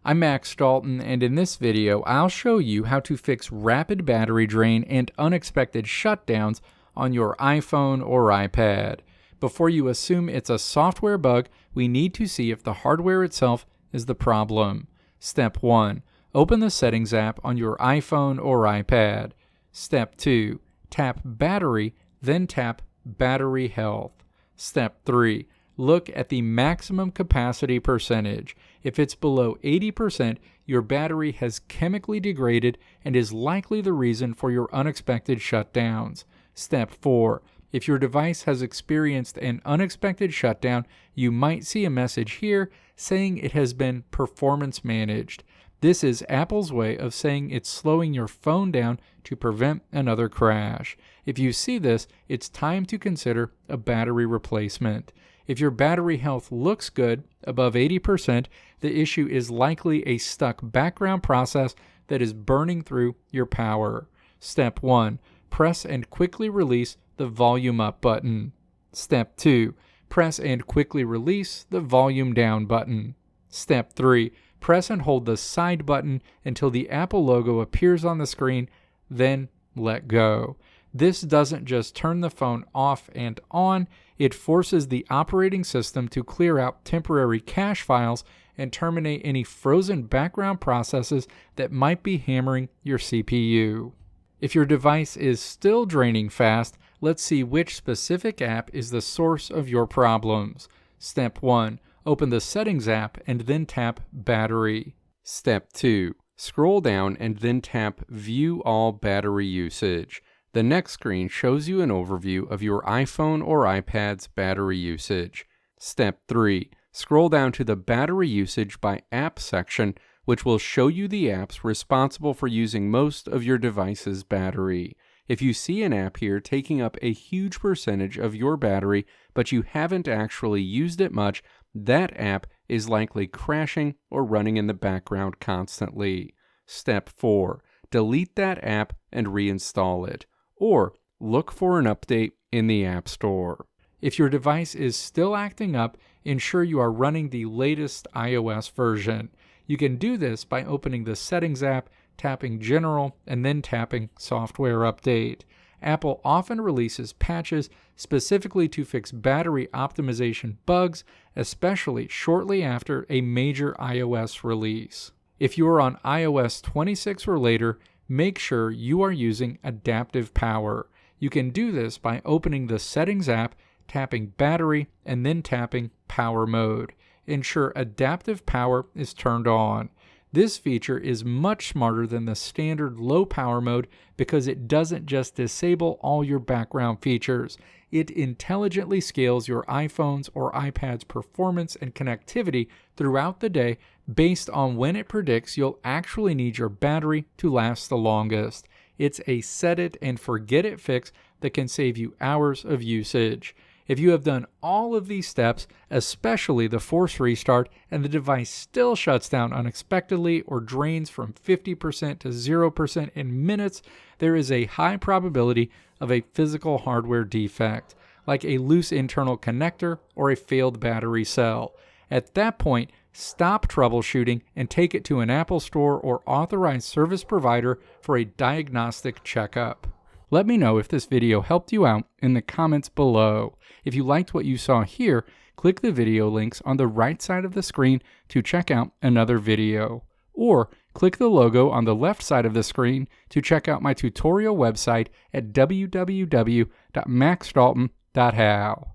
I'm Max Dalton, and in this video, I'll show you how to fix rapid battery drain and unexpected shutdowns on your iPhone or iPad. Before you assume it's a software bug, we need to see if the hardware itself is the problem. Step 1. Open the Settings app on your iPhone or iPad. Step 2. Tap Battery, then tap Battery Health. Step 3. Look at the maximum capacity percentage. If it's below 80%, your battery has chemically degraded and is likely the reason for your unexpected shutdowns. Step 4. If your device has experienced an unexpected shutdown, you might see a message here saying it has been performance managed. This is Apple's way of saying it's slowing your phone down to prevent another crash. If you see this, it's time to consider a battery replacement. If your battery health looks good, above 80%, the issue is likely a stuck background process that is burning through your power. Step 1. Press and quickly release the volume up button. Step 2. Press and quickly release the volume down button. Step 3. Press and hold the side button until the Apple logo appears on the screen, then let go. This doesn't just turn the phone off and on, it forces the operating system to clear out temporary cache files and terminate any frozen background processes that might be hammering your CPU. If your device is still draining fast, let's see which specific app is the source of your problems. Step 1. Open the Settings app and then tap Battery. Step 2. Scroll down and then tap View All Battery Usage. The next screen shows you an overview of your iPhone or iPad's battery usage. Step 3. Scroll down to the Battery Usage by App section, which will show you the apps responsible for using most of your device's battery. If you see an app here taking up a huge percentage of your battery, but you haven't actually used it much, that app is likely crashing or running in the background constantly. Step 4. Delete that app and reinstall it, or look for an update in the App Store. If your device is still acting up, ensure you are running the latest iOS version. You can do this by opening the Settings app, tapping General, and then tapping Software Update. Apple often releases patches specifically to fix battery optimization bugs, especially shortly after a major iOS release. If you are on iOS 26 or later, make sure you are using adaptive power. You can do this by opening the Settings app, tapping Battery, and then tapping Power Mode. Ensure adaptive power is turned on. This feature is much smarter than the standard low power mode because it doesn't just disable all your background features. It intelligently scales your iPhone's or iPad's performance and connectivity throughout the day based on when it predicts you'll actually need your battery to last the longest. It's a set it and forget it fix that can save you hours of usage. If you have done all of these steps, especially the force restart, and the device still shuts down unexpectedly or drains from 50% to 0% in minutes, there is a high probability of a physical hardware defect, like a loose internal connector or a failed battery cell. At that point, stop troubleshooting and take it to an Apple Store or authorized service provider for a diagnostic checkup. Let me know if this video helped you out in the comments below. If you liked what you saw here, click the video links on the right side of the screen to check out another video. Or click the logo on the left side of the screen to check out my tutorial website at www.maxdalton.how.